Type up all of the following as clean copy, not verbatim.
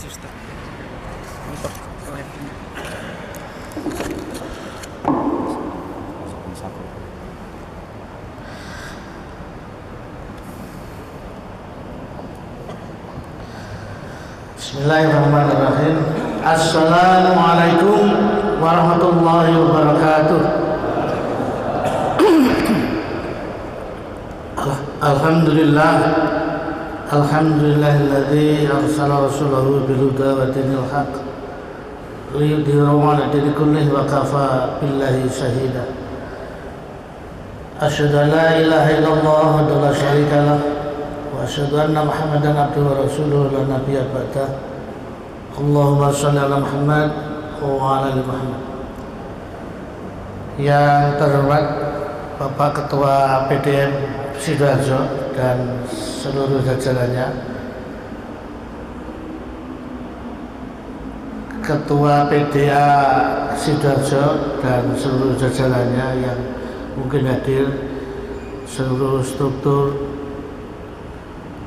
Ustaz untuk live-nya. Bismillahirrahmanirrahim. Assalamualaikum warahmatullahi wabarakatuh. Alhamdulillah. Alhamdulillahilladzi arsala rasulahu bil huda wa dinil haqq liyudhhirahu 'ala dini kullih wa kafa billahi shahida. Asyhadu an la ilaha illallah wahdahu la syarika lah wa asyhadu anna Muhammadan abduhu wa rasuluhu la nabiyya ba'dah. Allahumma shalli ala Muhammad wa ala ali Muhammad. Yang terhormat Bapak Ketua PDM Sidoarjo dan seluruh jajarannya, Ketua PDA Sidoarjo dan seluruh jajarannya yang mungkin hadir, seluruh struktur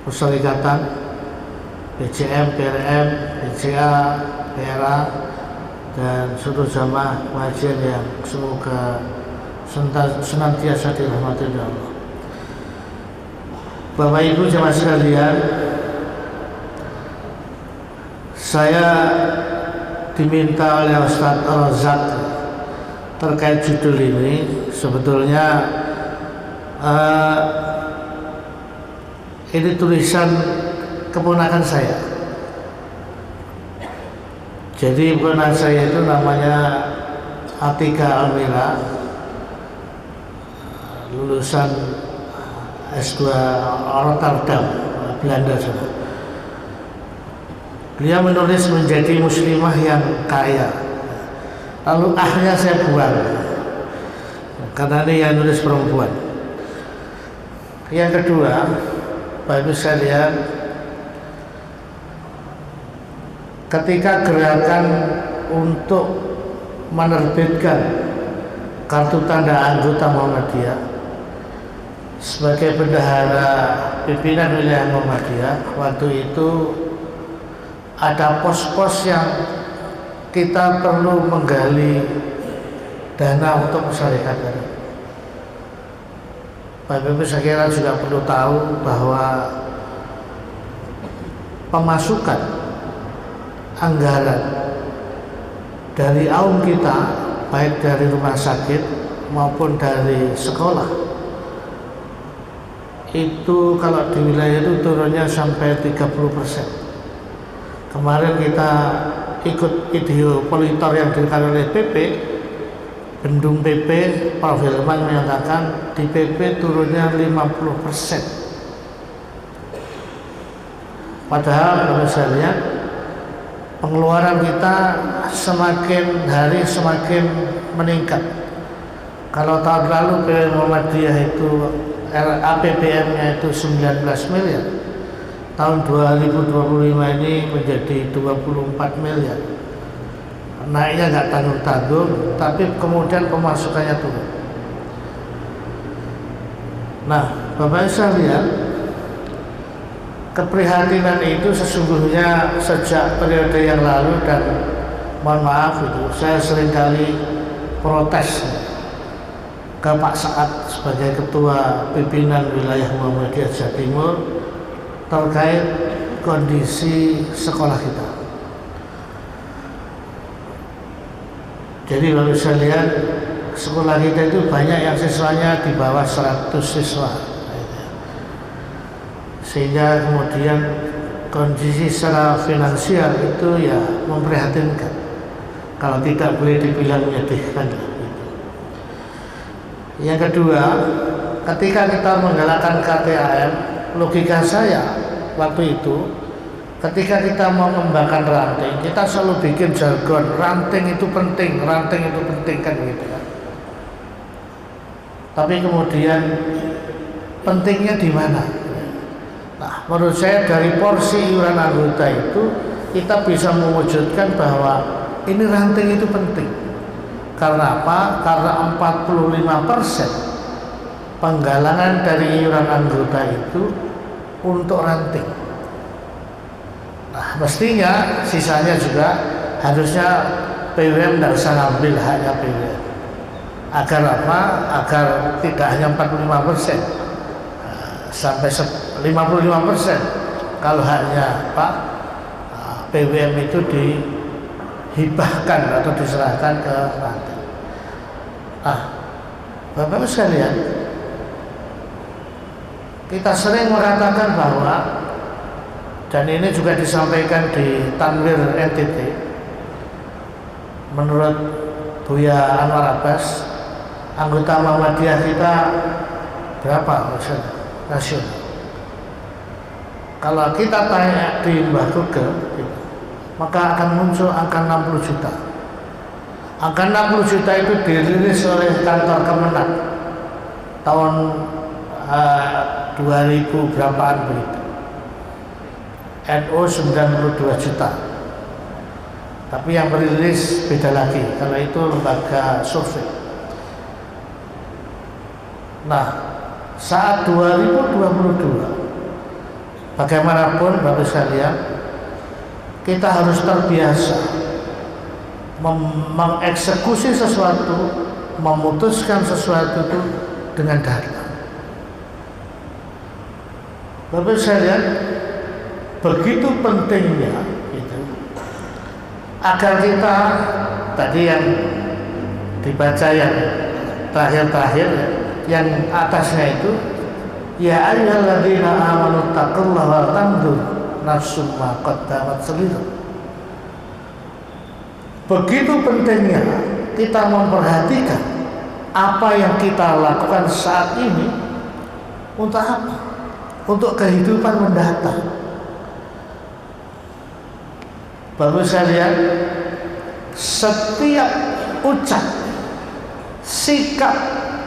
perserikatan, PCM, PRM, PCA, PRA, dan seluruh jamaah pengajian yang semoga senantiasa dirahmati oleh Allah. Bapak Ibu jamaah sekalian, saya diminta oleh Ustaz Razak terkait judul ini. Sebetulnya ini tulisan keponakan saya. Jadi keponakan saya itu namanya Atika Almira, lulusan S2 Rotterdam, Belanda juga. Beliau menulis menjadi muslimah yang kaya. Lalu akhirnya saya buang karena ini yang nulis perempuan. Yang kedua, Bapak Ibu sekalian, ketika gerakan untuk menerbitkan kartu tanda anggota Muhammadiyah sebagai bendahara pimpinan wilayah Muhammadiyah, waktu itu ada pos-pos yang kita perlu menggali dana untuk masyarakat. Bapak Ibu saya kira juga perlu tahu bahwa pemasukan anggaran dari AUM kita, baik dari rumah sakit maupun dari sekolah, itu kalau di wilayah itu turunnya sampai 30%. Kemarin kita ikut video politor yang diberikan oleh PP, Bendung PP, Prof. Hilman menyatakan di PP turunnya 50%. Padahal kalau saya lihat pengeluaran kita semakin hari semakin meningkat. Kalau tahun lalu PW Muhammadiyah itu APBN-nya itu 19 miliar. Tahun 2025 ini menjadi 24 miliar. Naiknya nggak tanggung-tanggung, tapi kemudian pemasukannya turun. Nah, Bapak sekalian, keprihatinan itu sesungguhnya sejak periode yang lalu, dan mohon maaf itu saya seringkali protes ke Pak Saad sebagai Ketua Pimpinan Wilayah Muhammadiyah Jawa Timur terkait kondisi sekolah kita. Jadi kalau saya lihat sekolah kita itu banyak yang siswanya di bawah 100 siswa, sehingga kemudian kondisi secara finansial itu ya memprihatinkan, kalau tidak boleh dibilang menyedihkan. Yang kedua, ketika kita menggalakkan KTAM, logika saya waktu itu, ketika kita mau mengembangkan ranting, kita selalu bikin jargon, ranting itu penting kan gitu kan. Tapi kemudian pentingnya di mana? Nah, menurut saya dari porsi iuran anggota itu kita bisa mewujudkan bahwa ini ranting itu penting. Karena apa? Karena 45% penggalangan dari iuran anggota itu untuk ranting. Nah, mestinya sisanya juga harusnya PWM tidak usah ngambil haknya PWM. Agar apa? Agar tidak hanya 45%, sampai 55%. Kalau haknya Pak PWM itu dihibahkan atau diserahkan ke ranting. Bapak-Ibu sekalian, kita sering mengatakan bahwa, dan ini juga disampaikan di Tanwir NTT, menurut Buya Anwar Abbas, anggota Muhammadiyah kita berapa nasional? Kalau kita tanya di Mbah Google, maka akan muncul angka 60 juta. Angka 60 juta itu dirilis oleh kantor Kemenak tahun 2000 berapaan begitu. NU 92 juta. Tapi yang merilis beda lagi, karena itu lembaga survei. Nah, saat 2022, bagaimanapun Bapak sekalian, kita harus terbiasa mengeksekusi sesuatu, memutuskan sesuatu itu dengan data. Bapak sekalian, begitu pentingnya itu, agar kita tadi yang dibaca yang terakhir-terakhir, yang atasnya itu, ya ayyuhalladzina amanu taqullaha wa tanzur nafsum ma qaddamat salid. Begitu pentingnya kita memperhatikan apa yang kita lakukan saat ini untuk apa? Untuk kehidupan mendatang. Bapak sekalian, setiap ucap, sikap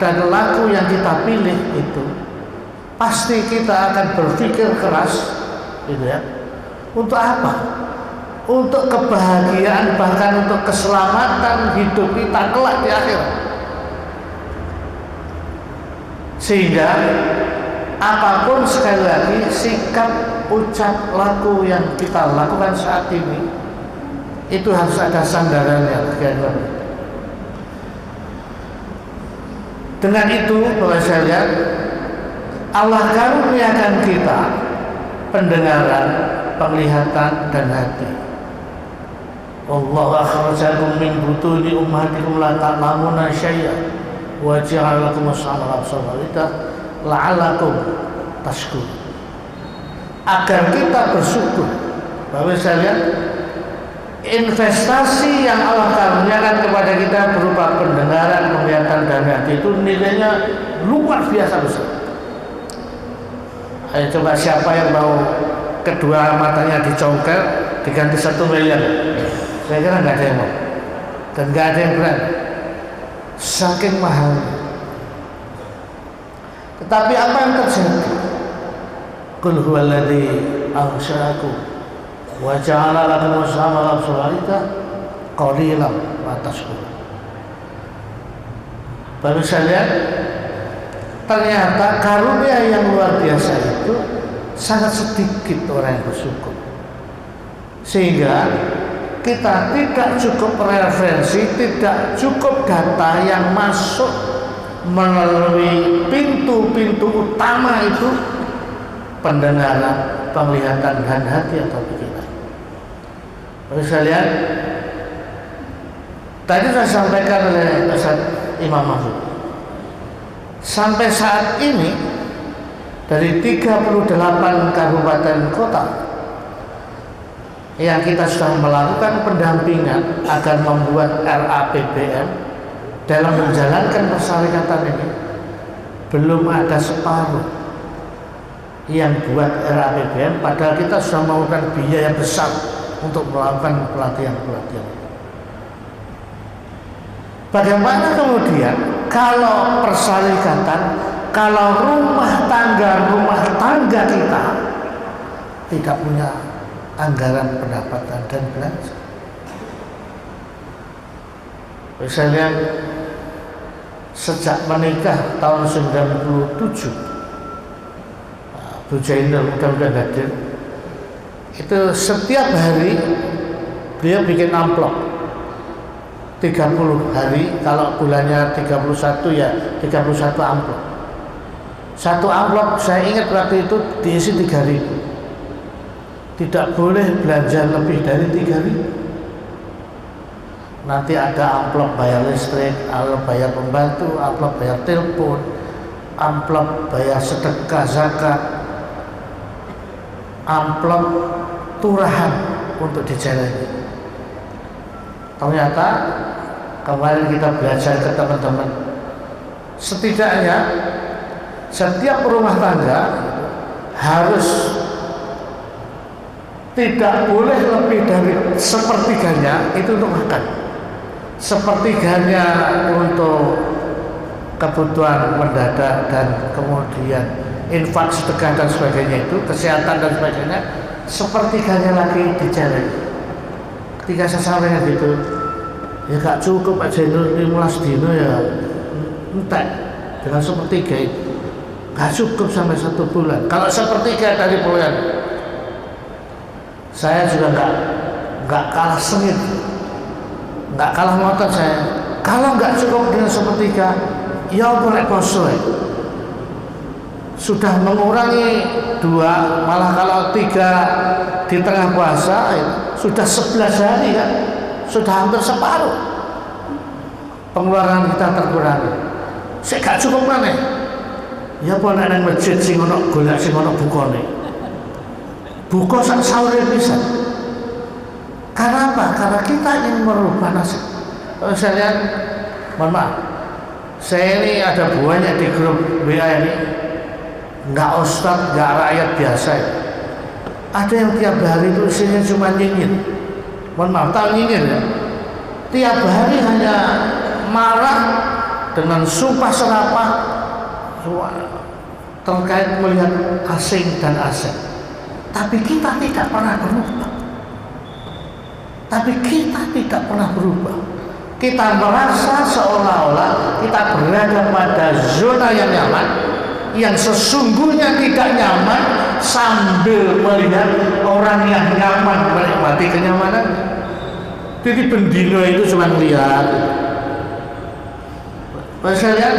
dan laku yang kita pilih itu pasti kita akan berpikir keras, gitu ya. Untuk apa? Untuk kebahagiaan, bahkan untuk keselamatan hidup kita kelak di akhirat. Sehingga apapun, sekali lagi, sikap, ucap, laku yang kita lakukan saat ini itu harus ada sandarannya. Dengan itu, Bapak sekalian, Allah karuniakan kita pendengaran, penglihatan, dan hati. Allah akhrajakum min butuni ummahatikum la ta'lamuna syai'an wa ja'ala lakum as-sam'a wal absara la'allakum tashkurun. Agar kita bersyukur. Bapak sekalian, investasi yang Allah karuniakan kepada kita berupa pendengaran, penglihatan, dan hati itu nilainya luar biasa besar. Ayo coba, siapa yang mau kedua matanya dicongkel diganti 1 miliar? Saya kira nggak ada yang mau, dan nggak ada yang berani, saking mahalnya. Tetapi apa yang terjadi? Qul huwallazi ansha'akum wa ja'ala lakum as-sam'a wal absara qalilan ma tashkurun. Baru sekalian, ternyata karunia yang luar biasa itu sangat sedikit orang yang bersyukur. Sehingga kita tidak cukup referensi, tidak cukup data yang masuk melalui pintu-pintu utama itu, pendengaran, penglihatan, dan hati atau pikiran. Bapak sekalian, tadi saya sampaikan oleh Ustaz Imam Mahfud, sampai saat ini dari 38 kabupaten kota yang kita sudah melakukan pendampingan agar membuat RAPBN dalam menjalankan persyaratan ini, belum ada separuh yang buat RAPBN, padahal kita sudah melakukan biaya besar untuk melakukan pelatihan-pelatihan. Bagaimana kemudian kalau persyaratan, kalau rumah tangga kita tidak punya anggaran pendapatan dan belanja? Misalnya sejak menikah tahun 97, Bu Jainal mudah-mudahan hadir, itu setiap hari beliau bikin amplop 30 hari, kalau bulannya 31 ya 31 amplop. Satu amplop saya ingat waktu itu diisi 3.000. Tidak boleh belanja lebih dari 3.000. Nanti ada amplop bayar listrik, amplop bayar pembantu, amplop bayar telepon, amplop bayar sedekah zakat, amplop turahan untuk dijalani. Ternyata kemarin kita belajar ke teman-teman, setidaknya setiap rumah tangga harus tidak boleh lebih dari sepertiganya itu untuk makan, sepertiganya untuk kebutuhan mendadak dan kemudian infak, sedekah dan sebagainya, itu kesehatan dan sebagainya, sepertiganya lagi dijalani. Ketika saya sampaikan gitu, ya gak cukup Pak Zainul 15 dino ya entek dengan sepertiga itu, gak cukup sampai 1 bulan. Kalau sepertiga dari bulan, saya juga gak kalah sengit, gak kalah ngotot saya. Kalau gak cukup dengan sepertiga, ya boleh poso ya. Sudah mengurangi 2, malah kalau 3 di tengah puasa ya, sudah 11 hari kan, sudah hampir separuh pengeluaran kita terkurangi. Saya gak cukup mana ya boleh nang masjid sing ono golek sing ono bukane, buka sak sahur bisa. Karena apa? Karena kita ingin merubah nasib. Saya lihat, mohon maaf, saya ini ada banyak di grup WA ini, nggak ustadz, nggak rakyat biasa ya. Ada yang tiap hari itu isinya cuma nyinyir. Mohon maaf, tahu nyinyir ya? Tiap hari hanya marah dengan sumpah serapah terkait melihat asing dan asing. Tapi kita tidak pernah berubah. Kita merasa seolah-olah kita berada pada zona yang nyaman, yang sesungguhnya tidak nyaman, sambil melihat orang yang nyaman menikmati kenyamanan. Jadi bendino itu cuma lihat. Saya lihat,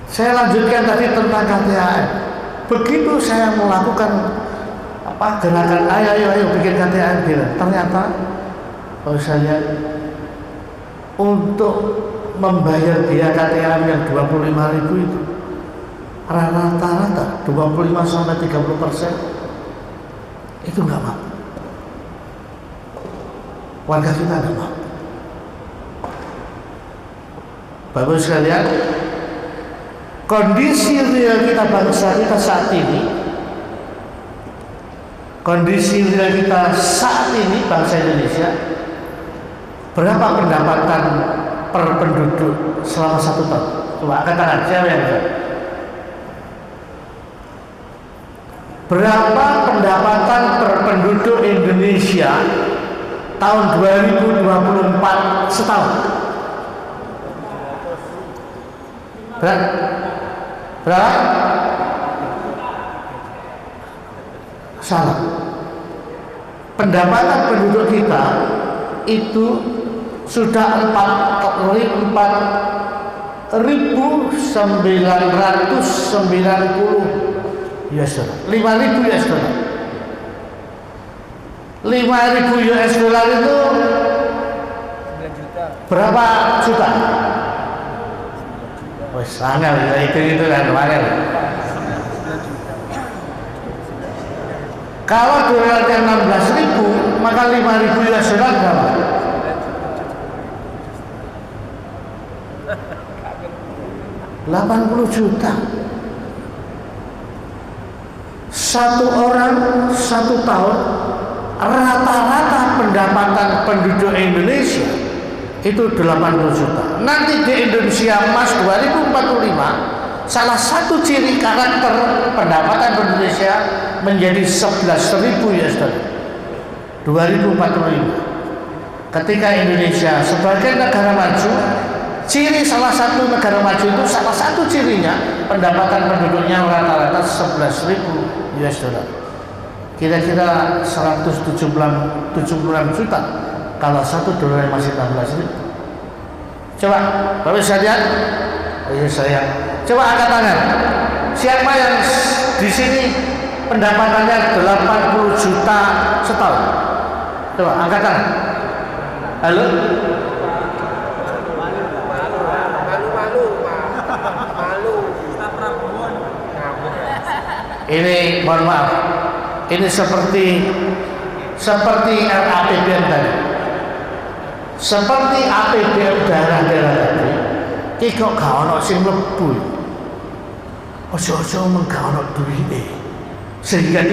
saya lanjutkan tadi tentang KTAM. Begitu saya melakukan gerakan ayo bikin KTAM, ternyata saya lihat untuk membayar biaya KTAM yang 25.000 itu rata-rata 25-30% itu nggak mampu. Warga kita nggak mampu. Bapak sekalian, kondisi real kita, bangsa kita saat ini, bangsa Indonesia, berapa pendapatan per penduduk selama 1 tahun? Coba angkat tangan, siapa yang bisa? Berapa pendapatan per penduduk Indonesia tahun 2024 setahun? Berapa? Salah. Pendapatan penduduk kita itu sudah 4.990 US dollar, 5.000 US dollar. 5.000 US dollar itu 9 juta. Berapa juta? Wes angel ya, itu kan angel. Kalau dolarnya 16.000, maka 5.000 US dollar berapa? 80 juta. Satu orang 1 tahun, rata-rata pendapatan penduduk Indonesia itu 80 juta. Nanti di Indonesia Emas 2045, salah satu ciri karakter pendapatan Indonesia menjadi 11.000 US dollar 2045. Ketika Indonesia sebagai negara maju, ciri salah satu negara maju itu, salah satu cirinya pendapatan penduduknya rata-rata 11.000 US dollar. Kira-kira 176 juta kalau 1 dolar masih 16.000. Coba, Bapak bisa lihat? Oh iya saya. Coba angkat tangan. Siapa yang di sini pendapatannya 80 juta setahun? Coba angkat tangan. Halo? Malu. Ini mohon maaf. Ini seperti APBN tadi. Seperti APBN daerah-daerah tadi. Ki kok gak ono sing mlebu. Ojo-ojo gak ono duwite. Sehingga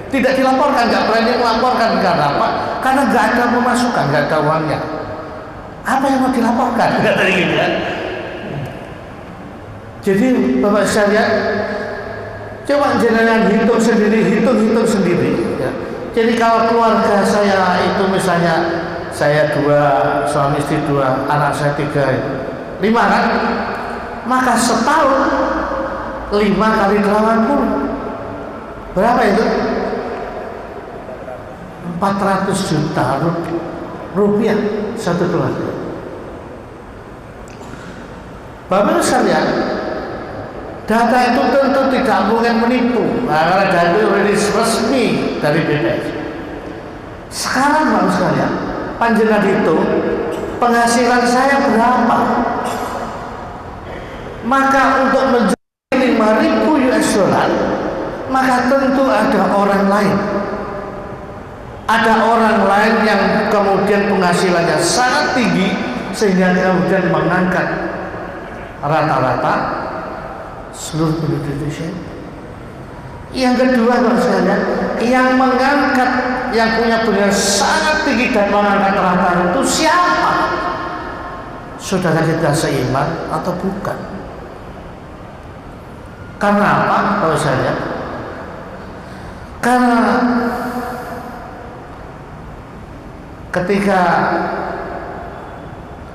tidak dilaporkan, nggak berani melaporkan. Karena apa? Karena nggak ada pemasukan, nggak ada uangnya. Apa yang mau dilaporkan? Nggak ada gitu kan? Jadi Bapak sekalian, coba jenengan hitung sendiri ya. Jadi kalau keluarga saya itu misalnya saya 2, suami istri 2, anak saya 3, 5 kan? Maka setahun 5 kali 80 berapa itu? 400 juta rupiah satu keluarga. Bapak sekalian, data itu tentu tidak mungkin menipu karena data itu rilis resmi dari BPS. Sekarang Bapak sekalian, panjenengan itu penghasilan saya berapa? Maka untuk menjadi 5.000 US dollar, maka tentu ada orang lain. Ada orang lain yang kemudian penghasilannya sangat tinggi sehingga kemudian mengangkat rata-rata seluruh penduduk Indonesia. Yang kedua Bapak sekalian, yang mengangkat, yang punya penghasilan sangat tinggi dan mengangkat rata-rata itu siapa? Saudara kita seiman atau bukan? Karena apa Bapak sekalian? Karena ketika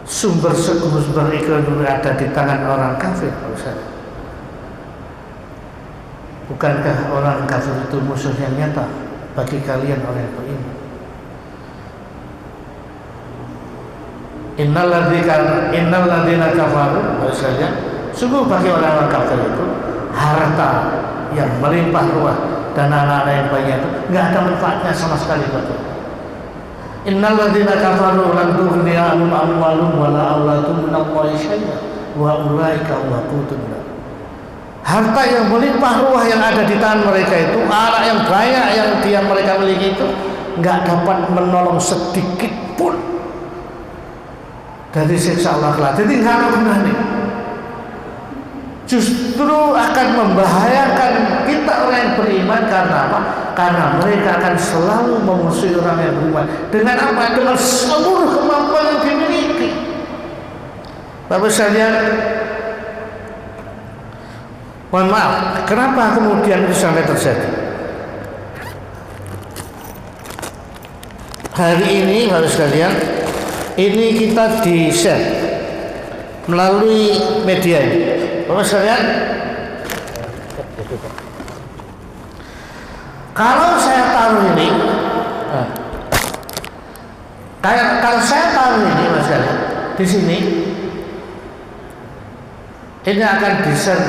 sumber ekonomi ada di tangan orang kafir, bukankah orang kafir itu musuh yang nyata bagi kalian orang yang beriman? Innal ladzina kafaru, sungguh bagi orang-orang kafir itu harta yang melimpah ruah dan anak-anak yang banyak itu nggak ada manfaatnya sama sekali betul. Innal ladzina kafaru lan tughni anhum amwalum wala auladuhum min Allahi syai'an wa ulaika waqutun. Harta yang melimpah ruah yang ada di tangan mereka itu, anak yang banyak yang mereka miliki itu nggak dapat menolong sedikit pun dari siksa Allah kelak. Jadi nggak ada gunanya. Justru akan membahayakan kita orang yang beriman. Karena apa? Karena mereka akan selalu memusuhi orang yang beriman. Dengan apa? Dengan seluruh kemampuan yang dimiliki. Bapak sekalian, mohon maaf, kenapa kemudian itu sampai terjadi? Hari ini Bapak sekalian, ini kita di-share melalui media ini. Bapak sekalian, kalau saya taruh ini, kalau saya taruh ini, Mas sekalian, di sini, ini akan di-share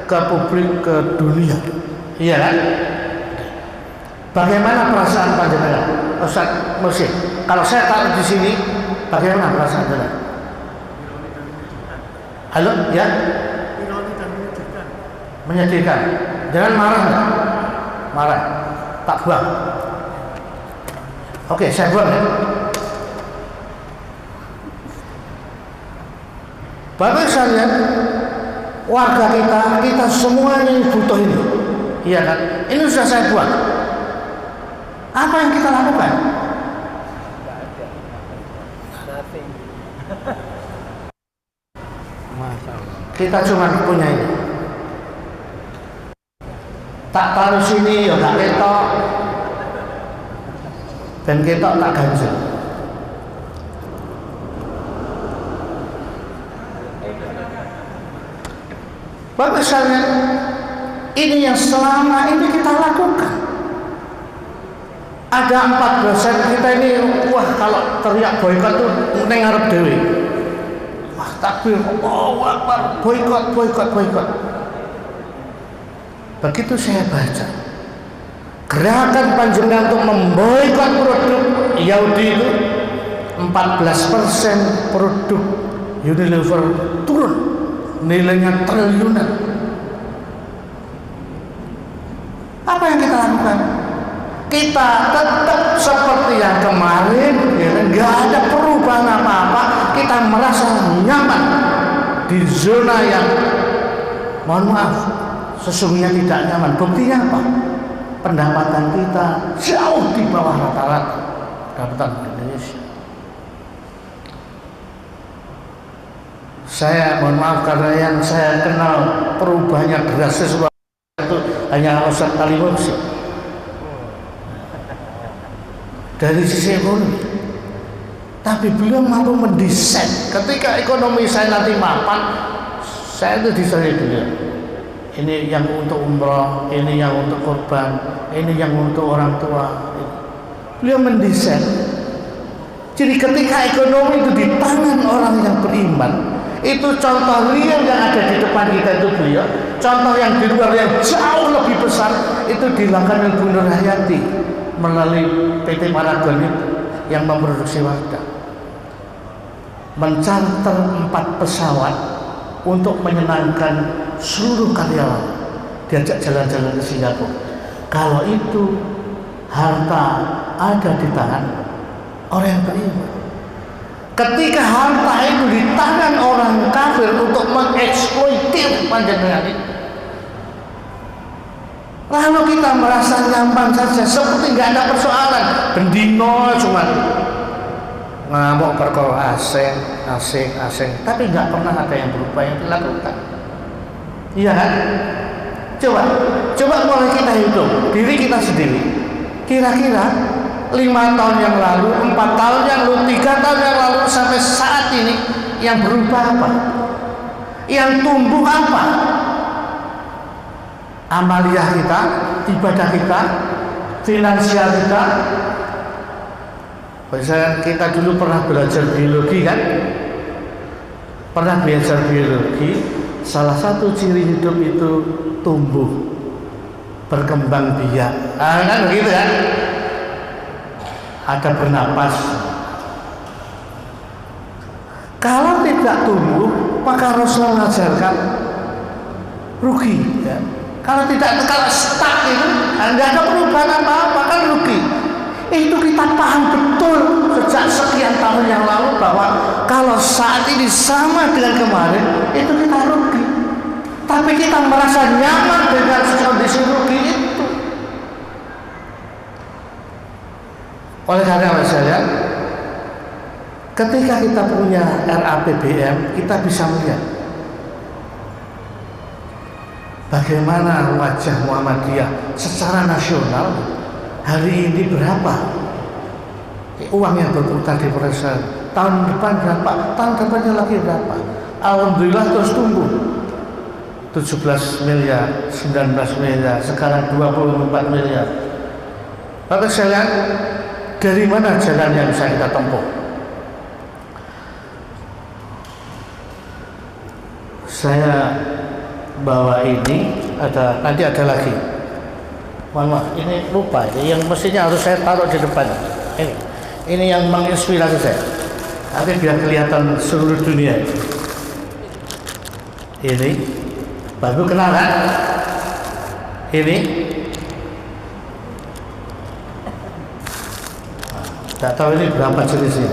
ke publik, ke dunia, iya kan? Bagaimana perasaan panjenengan, Ustaz Mursyid? Kalau saya taruh di sini, bagaimana perasaan panjenengan? Halo, ya? Menyedihkan. Jangan marah, enggak? Marah, tak buang. Oke, saya buang ya. Bapak sekalian, warga kita semua ini butuh ini, iya kan? Ini sudah saya buat. Apa yang kita lakukan? Kita cuma punya ini. Tak taruh sini ya gak ketok, dan ketok tak ganjel. Bapak sekalian, ini Ini yang selama ini kita lakukan. Ada 4% kita ini, wah kalau teriak boikot tuh neng arep dewe. Wah takbir, Allahu Akbar, boikot, boikot, boikot. Begitu saya baca gerakan panjenengan untuk memboikot produk Yahudi itu, 14% produk Unilever turun, nilainya triliunan. Apa yang kita lakukan? Kita tetap seperti yang kemarin, nggak ada perubahan apa-apa. Kita merasa nyaman di zona yang, mohon maaf, sesungguhnya tidak nyaman. Buktinya apa? Pendapatan kita jauh di bawah rata-rata pendapatan Indonesia. Saya mohon maaf karena yang saya kenal perubahannya drastis itu hanya Ustaz Ali Mursi. Dari sisi ekonomi, tapi beliau mampu mendesain. Ketika ekonomi saya nanti mapan, saya itu desain beliau. Ini yang untuk umroh, ini yang untuk korban, ini yang untuk orang tua. Beliau mendesain. Jadi ketika ekonomi itu di tangan orang yang beriman, itu contoh real yang ada di depan kita itu beliau. Contoh yang di luar yang jauh lebih besar itu dilakukan oleh Bu Nur Hayati melalui PT Paragon itu yang memproduksi Wardah, mencanter 4 pesawat untuk menyenangkan seluruh karyawan, diajak jalan-jalan ke Singapura. Kalau itu harta ada di tangan orang yang beriman. Ketika harta itu di tangan orang kafir untuk mengeksploitir panjenengan itu, lalu kita merasa nyaman saja, seperti nggak ada persoalan. Bendino cuma ngamuk perkara asing, tapi nggak pernah ada yang berubah yang dilakukan. Iya kan? Coba mulai kita hitung diri kita sendiri. Kira-kira 5 tahun yang lalu, 4 tahun yang lalu, 3 tahun yang lalu sampai saat ini yang berubah apa? Yang tumbuh apa? Amaliyah kita, ibadah kita, finansial kita. Misalnya kita dulu pernah belajar biologi kan? Pernah belajar biologi, salah satu ciri hidup itu tumbuh, berkembang biak. Kan begitu kan? Ada bernapas. Kalau tidak tumbuh, maka Rasulullah mengajarkan rugi. Ya. Kalau stuck itu, tidak ada perubahan apa-apa, kan rugi. Itu kita paham betul sejak sekian tahun yang lalu bahwa kalau saat ini sama dengan kemarin, itu kita rugi. Tapi kita merasa nyaman dengan kondisi rugi itu. Oleh karena saya, ketika kita punya RAPBN, kita bisa melihat bagaimana wajah Muhammadiyah secara nasional hari ini berapa uang yang berputar di perusahaan, tahun depan berapa, tahun depannya lagi berapa. Alhamdulillah terus tumbuh 17 miliar, 19 miliar, sekarang 24 miliar. Lalu saya lihat dari mana jalan yang bisa kita tempuh. Saya bawa ini, nanti ada lagi. Mohon maaf, ini lupa. Yang mestinya harus saya taruh di depan. Ini yang menginspirasi saya. Nanti biar kelihatan seluruh dunia. Ini, baru kenal kan? Ini. Tidak tahu ini berapa jenisnya.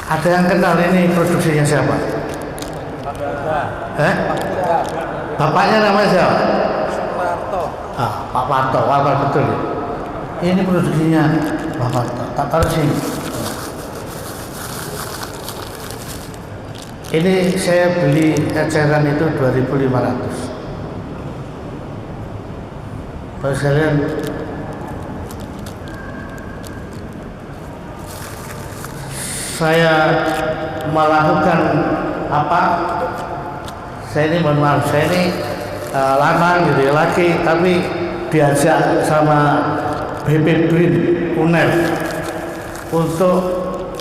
Ada yang kenal ini produksinya siapa? Bapaknya namanya siapa? Pak Parto, apa betul? Ini produksinya Pak Parto. Tak taruh sini. Ini saya beli eceran itu 2.500. Terus kalian saya melakukan saya ini mohon maaf, saya ini lanang gitu ya, laki, tapi diajak sama BP BIN UNER untuk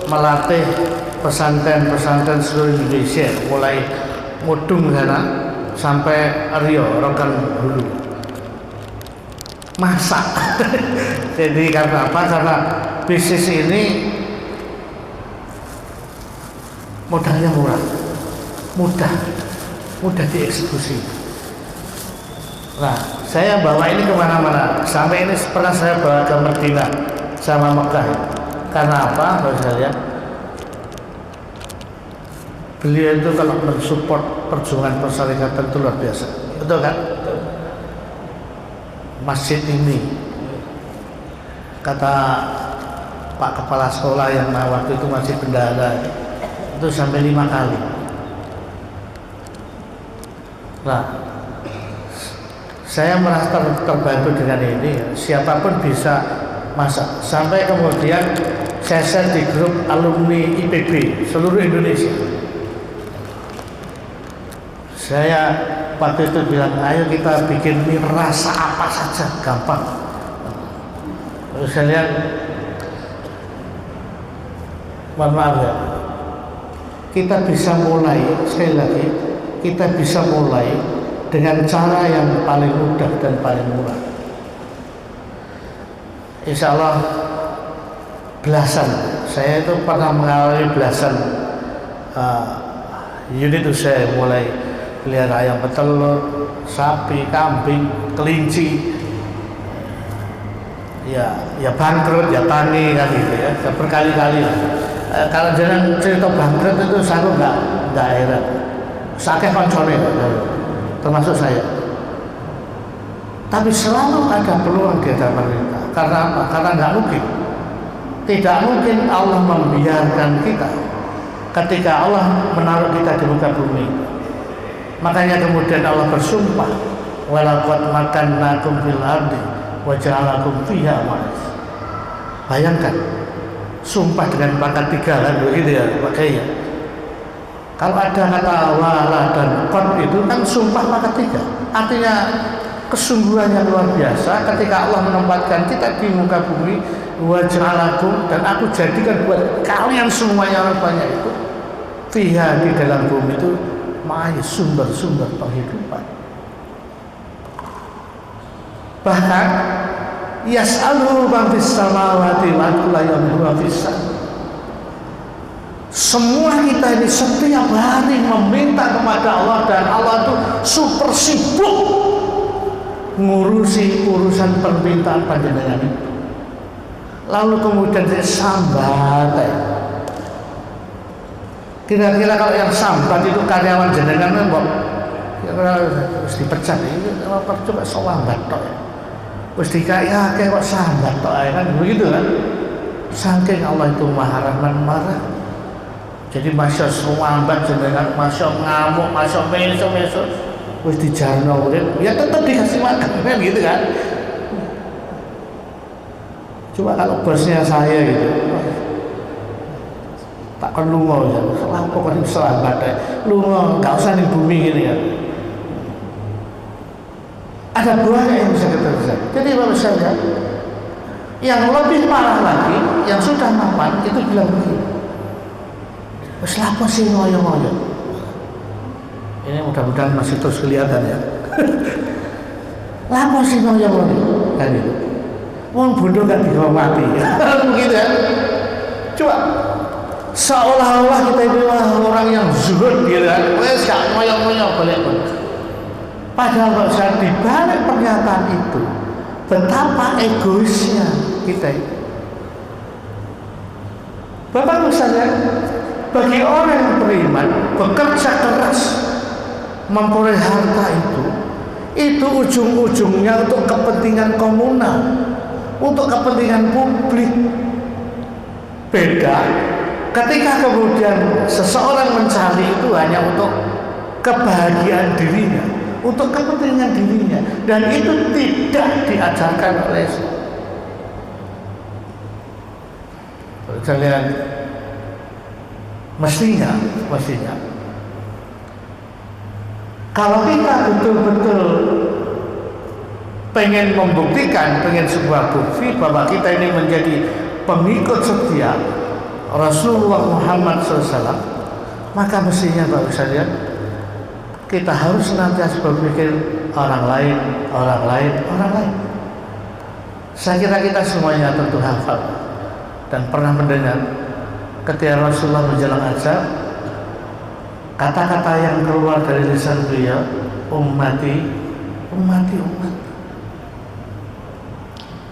melatih pesantren-pesantren seluruh Indonesia, mulai Mudung sana sampai Rio, Rokan Hulu. Masa? Jadi karena apa? Karena bisnis ini modalnya murah, mudah dieksekusi. Nah, saya bawa ini kemana-mana. Sampai ini pernah saya bawa ke Madinah sama Mekah. Karena apa? Kalau saya lihat, beliau itu kalau mensupport perjuangan persyarikatan itu luar biasa. Betul kan? Masjid ini, kata Pak Kepala Sekolah yang waktu itu masih bendahara, itu sampai 5 kali. Nah, saya merasa terbantu dengan ini. Siapapun bisa masak. Sampai kemudian saya share di grup alumni IPB seluruh Indonesia. Saya waktu itu bilang, ayo kita bikin mie rasa apa saja, gampang. Terus saya lihat, mohon maaf ya, kita bisa mulai, sekali lagi, kita bisa mulai dengan cara yang paling mudah dan paling murah. Insya Allah belasan, saya itu pernah mengalami belasan unit usaha, mulai pelihara ayam petelur, sapi, kambing, kelinci, ya bangkrut, ya tani kan gitu ya, berkali-kali lah. Kalau jangan cerita bangkrut itu saya nggak heran. Sakeh koncone termasuk saya. Tapi selalu ada peluang di hadapan kita. Karena apa? Karena nggak mungkin. Tidak mungkin Allah membiarkan kita ketika Allah menaruh kita di muka bumi. Makanya kemudian Allah bersumpah, walaqad makannakum fil ardi wa ja'alakum fiha ma'ash. Bayangkan, sumpah dengan pangkat 3 kan begitu ya makanya. Kalau ada kata wala dan qad itu kan sumpah pangkat 3. Artinya kesungguhan yang luar biasa ketika Allah menempatkan kita di muka bumi, wa ja'alakum, dan aku jadikan buat kalian semuanya orang banyak itu fiha, di dalam bumi itu sumber-sumber penghidupan. Bahkan yas'aluhu man fis samawati wa kullu yawmin huwa fis sama. Semua kita ini setiap hari meminta kepada Allah, dan Allah itu super sibuk ngurusi urusan permintaan panjenengan itu. Lalu kemudian dia sambat. Kira-kira kalau yang sambat itu karyawan jenengan mbok harus dipecat, ini coba sambat tok. Wis dikaya akeh kok sambat tok kan begitu kan. Saking Allah itu Maha Rahman marah. Jadi masya sambat jenengan, masya ngamuk, masya meso-meso wis dijarno urip, ya tetap dikasih makan kan gitu kan. Coba kalau bosnya saya gitu, tak kan lunga ya, kenapa kok selamat ya, lunga, gak usah di bumi gini kan. Ada buahnya yang bisa kita bisa. Jadi Bapak saya, yang lebih parah lagi, yang sudah mapan itu bilang begini, wes lapo sih ngoyo-ngoyo. Ini mudah-mudahan masih terus kelihatan ya. Lapo sih ngoyo-ngoyo kan itu. Wong bodoh kan dibawa mati. Begitu kan? Coba seolah-olah kita itu orang yang zuhud gitu kan. Wes gak ngoyo-ngoyo boleh-boleh. Padahal kalau saya dibalik pernyataan itu, betapa egoisnya kita itu. Bapak misalnya, bagi orang yang beriman, bekerja keras memperoleh harta itu ujung-ujungnya untuk kepentingan komunal, untuk kepentingan publik. Beda ketika kemudian seseorang mencari itu hanya untuk kebahagiaan dirinya, untuk kepentingan dirinya, dan itu tidak diajarkan oleh kalian. Mestinya Kalau kita betul-betul pengen membuktikan, pengen sebuah bukti bahwa kita ini menjadi pengikut setia Rasulullah Muhammad SAW, maka mestinya Bapak sekalian, kita harus senantiasa berpikir orang lain, orang lain, orang lain. Saya kira kita semuanya tentu hafal dan pernah mendengar ketika Rasulullah menjelang azab, kata-kata yang keluar dari lisan beliau, ummati, ummati, ummati.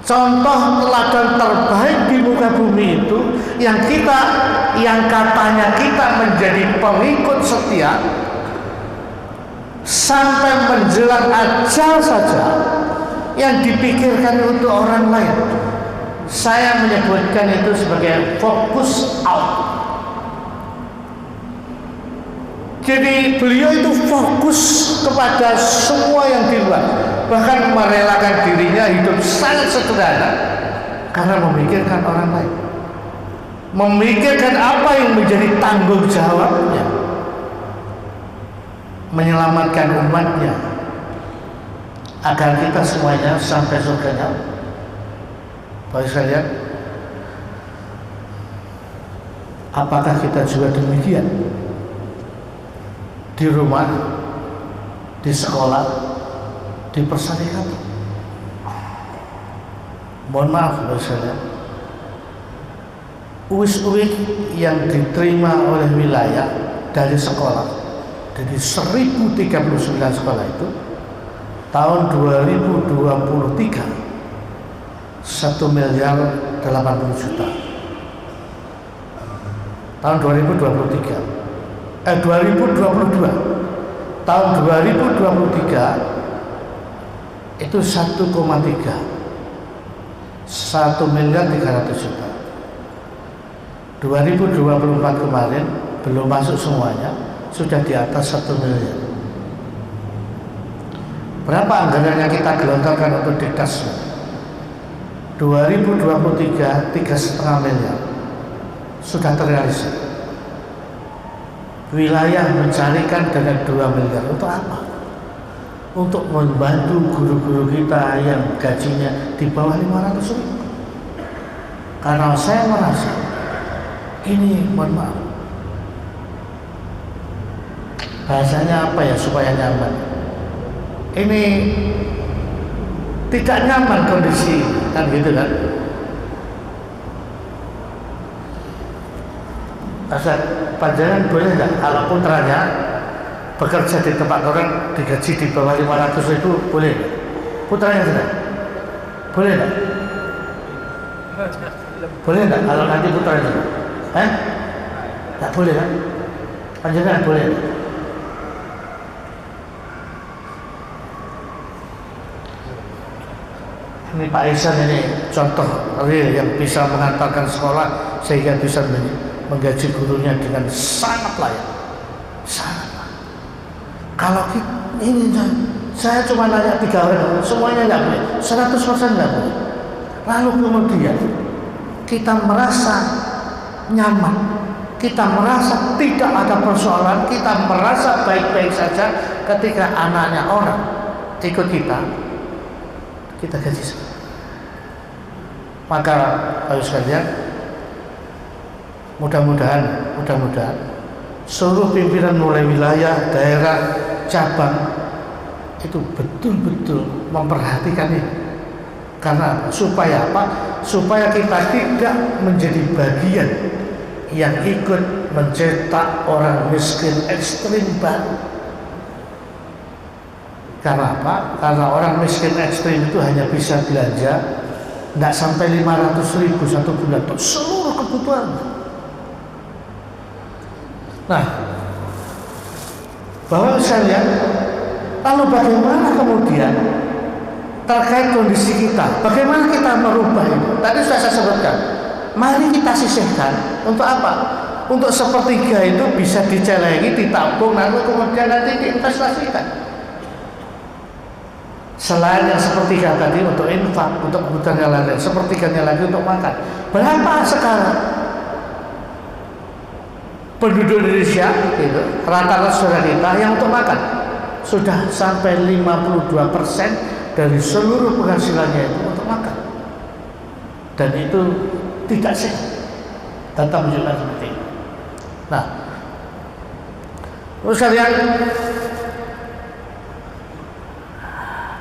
Contoh teladan terbaik di muka bumi itu yang katanya kita menjadi pengikut setia sampai menjelang ajal saja, yang dipikirkan untuk orang lain. Saya menyebutkan itu sebagai fokus out. Jadi beliau itu fokus kepada semua yang di luar, bahkan merelakan dirinya hidup sangat sederhana karena memikirkan orang lain, memikirkan apa yang menjadi tanggung jawabnya, menyelamatkan umatnya agar kita semuanya sampai surganya. Bapak sekalian, apakah kita juga demikian? Di rumah, di sekolah, di persyaratan. Mohon maaf Bapak sekalian, uis-uis yang diterima oleh wilayah dari sekolah, dari 1039 sekolah itu, tahun 2023 1 miliar 80 juta. Tahun 2022 tahun 2023 itu 1,3, 1 miliar 300 juta. 2024 kemarin belum masuk semuanya, sudah di atas 1 miliar. Berapa anggaran yang kita gelontorkan untuk Dikdas? 2023 3,5 miliar sudah terrealisasi. Wilayah mencarikan dana 2 miliar untuk apa? Untuk membantu guru-guru kita yang gajinya di bawah 500 ribu. Karena saya merasa ini, mohon maaf, bahasanya apa ya supaya nyaman, ini tidak nyaman kondisi, kan gitu kan. Asal panjangan boleh enggak kalau putranya bekerja di tempat orang digaji di bawah 500 ribu, boleh enggak? Putranya tidak? Boleh enggak? Boleh enggak kalau nanti putranya? Enggak boleh kan? Panjangan boleh enggak? Ini Pak Ihsan ini contoh real yang bisa mengantarkan sekolah sehingga bisa menggaji gurunya dengan sangat layak, sangat layak. Kalau ini saya cuma nanya 3 orang, semuanya nggak boleh, 100% nggak boleh. Lalu kemudian kita merasa nyaman, kita merasa tidak ada persoalan, kita merasa baik-baik saja ketika anaknya orang ikut kita gaji. Maka harus sekalian, mudah-mudahan seluruh pimpinan mulai wilayah, daerah, cabang itu betul-betul memperhatikan ini. Karena supaya apa? Supaya kita tidak menjadi bagian yang ikut mencetak orang miskin ekstrim baru. Karena apa? Karena orang miskin ekstrim itu hanya bisa belanja tidak sampai 500 ribu satu bulan untuk seluruh kebutuhan. Nah, bahwa sekalian, lalu bagaimana kemudian terkait kondisi kita, bagaimana kita merubah itu? Tadi sudah saya sebutkan, mari kita sisihkan. Untuk apa? Untuk sepertiga itu bisa dicelengi, ditabung, lalu kemudian nanti diinvestasikan. Selain yang sepertiga tadi untuk infak, untuk kebutuhan yang lain, sepertiganya lagi untuk makan. Berapa sekarang penduduk Indonesia gitu, rata-rata saudara kita yang untuk makan? sudah sampai 52% dari seluruh penghasilannya itu untuk makan, dan itu tidak sehat. Data menunjukkan seperti itu. Nah, terus kalian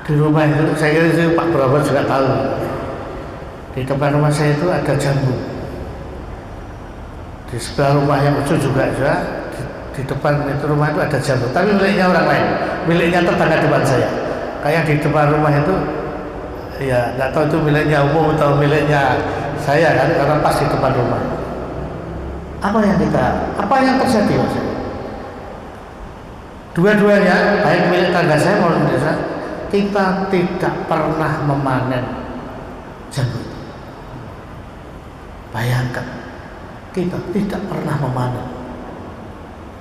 di rumah itu, saya kira itu Pak Berabar juga tahu, di depan rumah saya itu ada jambu, di sebelah rumah yang ujung juga di depan itu rumah itu ada jambu, tapi miliknya orang lain, miliknya tetangga depan saya. Kayak di depan rumah itu, ya nggak tahu itu miliknya umum atau miliknya saya kan, karena pas di depan rumah. Apa yang terjadi Mas? Dua-duanya, baik milik tangga saya maupun milik saya, kita tidak pernah memanen jambu. Bayangkan, kita tidak pernah memanen.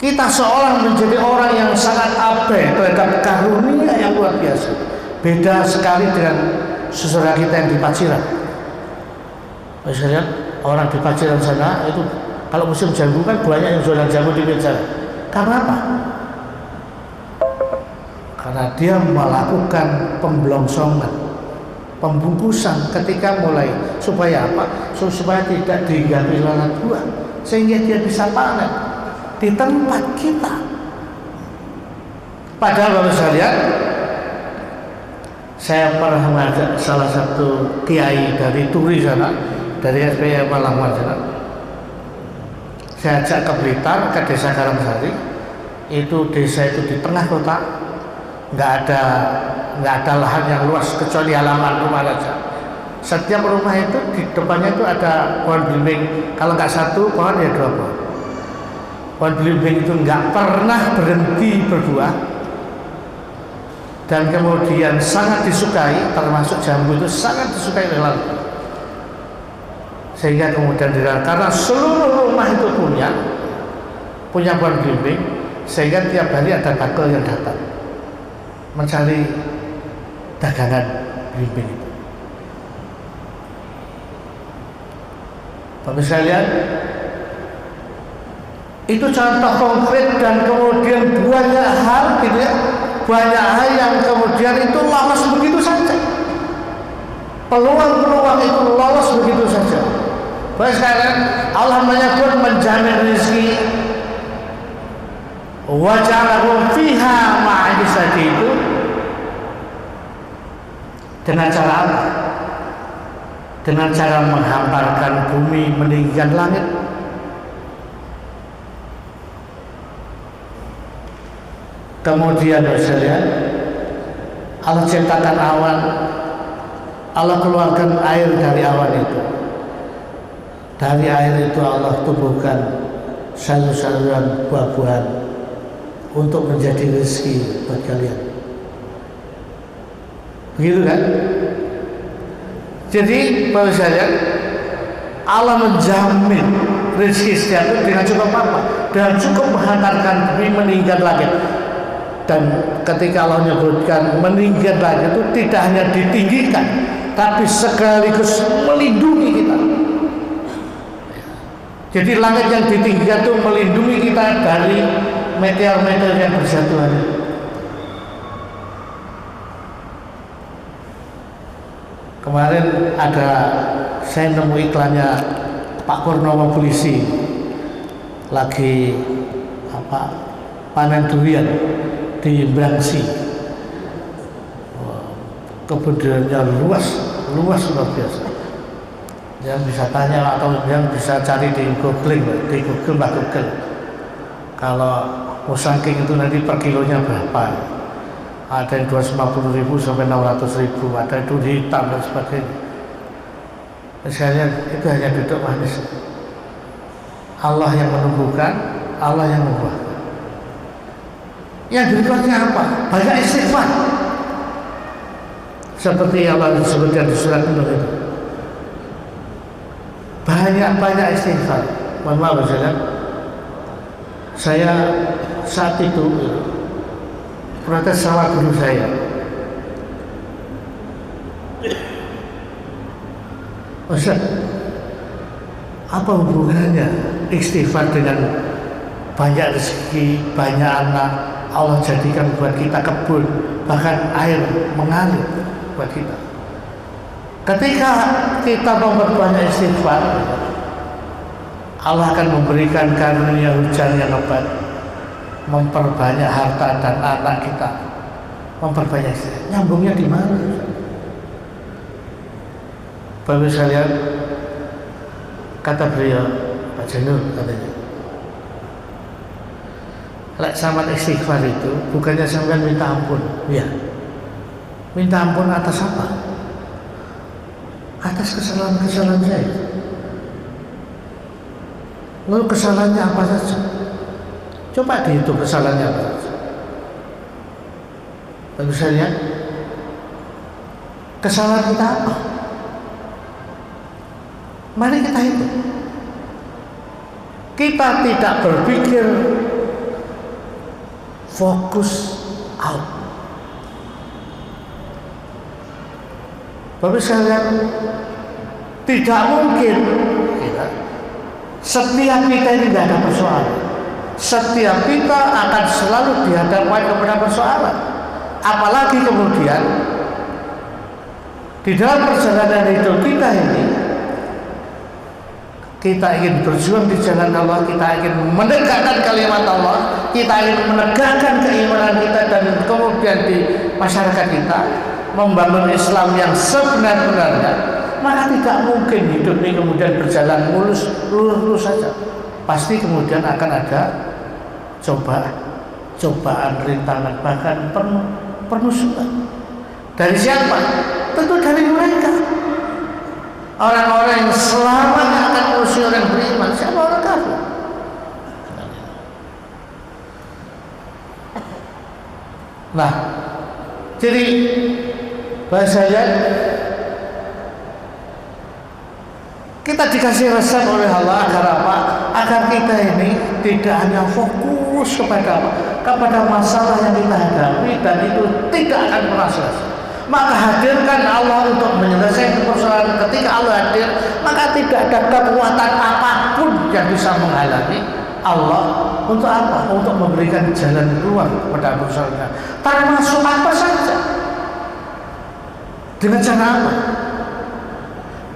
Kita seolah menjadi orang yang sangat abai terhadap karunia yang luar biasa. Beda sekali dengan saudara kita yang di Paciran. Misalnya orang di Paciran sana itu kalau musim jambu kan banyak yang jualan jambu di pinggir jalan. Karena apa? Karena dia melakukan pemblongsongan, pembungkusan ketika mulai, supaya apa? Supaya tidak diganti lalat buah, sehingga dia bisa panen di tempat kita. Padahal Bapak sekalian, saya pernah mengajak salah satu kiai dari Turi sana, dari SPM Malang sana. Saya ajak ke Blitar, ke desa Karangsari. Itu desa itu di tengah kota, nggak ada lahan yang luas kecuali halaman rumah saja. Setiap rumah itu di depannya itu ada pohon belimbing. Kalau nggak satu pohon ya dua pohon. Pohon belimbing itu nggak pernah berhenti berbuah, dan kemudian sangat disukai, termasuk jambu itu sangat disukai oleh lalat. Sehingga kemudian karena seluruh rumah itu punya pohon belimbing, sehingga tiap hari ada bakul yang datang mencari dagangan belimbing itu. Bapak sekalian, itu contoh konkret, dan kemudian banyak hal gitu ya, banyak hal yang kemudian itu lolos begitu saja. Peluang-peluang itu lolos begitu saja. Baik sekalian, Allah menyebut menjamin rezeki, wa ja'alahum fiha ma'isati itu dengan cara apa? Dengan cara menghamparkan bumi, meninggikan langit. Kemudian sekalian, Allah ciptakan awan, Allah keluarkan air dari awan itu. Dari air itu Allah tumbuhkan sayur-sayuran, buah-buahan untuk menjadi rezeki buat kalian. Begitu kan? Jadi Bapak sekalian, Allah menjamin rezeki setiap itu dengan cukup apa? Dengan cukup menghantarkan bumi, meninggikan langit. Dan ketika Allah menyebutkan meninggikan langit itu tidak hanya ditinggikan, tapi sekaligus melindungi kita. Jadi langit yang ditinggikan itu melindungi kita dari meteor-meteor yang berjatuhan. Kemarin saya nemu iklannya Pak Purnomo polisi lagi panen durian di Brangsi. Kebun duriannya luas luar biasa. Yang bisa tanya atau yang bisa cari di Google. Kalau musangking itu nanti per kilonya berapa? Ada yang 250.000 sampai 600.000, ada itu hitam dan sebagainya. Misalnya itu hanya duduk manis. Allah yang menumbuhkan, Allah yang membuahkan. Yang berikutnya apa? Banyak istighfar. Seperti yang Allah disebutkan di surat Nur itu. Banyak istighfar. Mohon maaf saya saat itu protes sama guru saya. Ustaz, apa hubungannya istighfar dengan banyak rezeki, banyak anak, Allah jadikan buat kita kebun, bahkan air mengalir buat kita. Ketika kita memperbanyak istighfar, Allah akan memberikan karunia hujan yang lebat, memperbanyak harta dan anak kita, memperbanyak istighfar. Nyambungnya di mana? Bapak sekalian, kata beliau, Pak Janur katanya, lek sama istighfar itu bukannya sampai minta ampun, ya. Minta ampun atas apa? Atas kesalahan-kesalahan saya. Lalu kesalahannya apa saja? Coba dihitung kesalahannya apa saja. Tentu saja, kesalahan kita apa? Mari kita hitung. Kita tidak berpikir fokus out. Bapak sekalian, tidak mungkin setiap kita ini tidak ada persoalan. Setiap kita akan selalu dihadapkan kepada persoalan. Apalagi kemudian di dalam perjalanan hidup kita ini, kita ingin berjuang di jalan Allah, kita ingin menegakkan kalimat Allah, kita ingin menegakkan keimanan kita, dan kemudian di masyarakat kita membangun Islam yang sebenar-benarnya, maka tidak mungkin hidup ini kemudian berjalan lurus saja. Pasti kemudian akan ada cobaan, rintangan, bahkan permusuhan. Dari siapa? Tentu dari mereka. Orang-orang yang selamanya akan musuh orang beriman. Siapa? Orang kafir. Nah, jadi bahasanya kita dikasih resep oleh Allah agar apa? Agar kita ini tidak hanya fokus kepada apa? Kepada masalah yang kita hadapi, dan itu tidak akan pernah selesai. Maka hadirkan Allah untuk menyelesaikan persoalan. Ketika Allah hadir, maka tidak ada kekuatan apapun yang bisa menghalangi Allah. Untuk apa? Untuk memberikan jalan keluar pada persoalan. Termasuk apa saja. Dengan cara apa?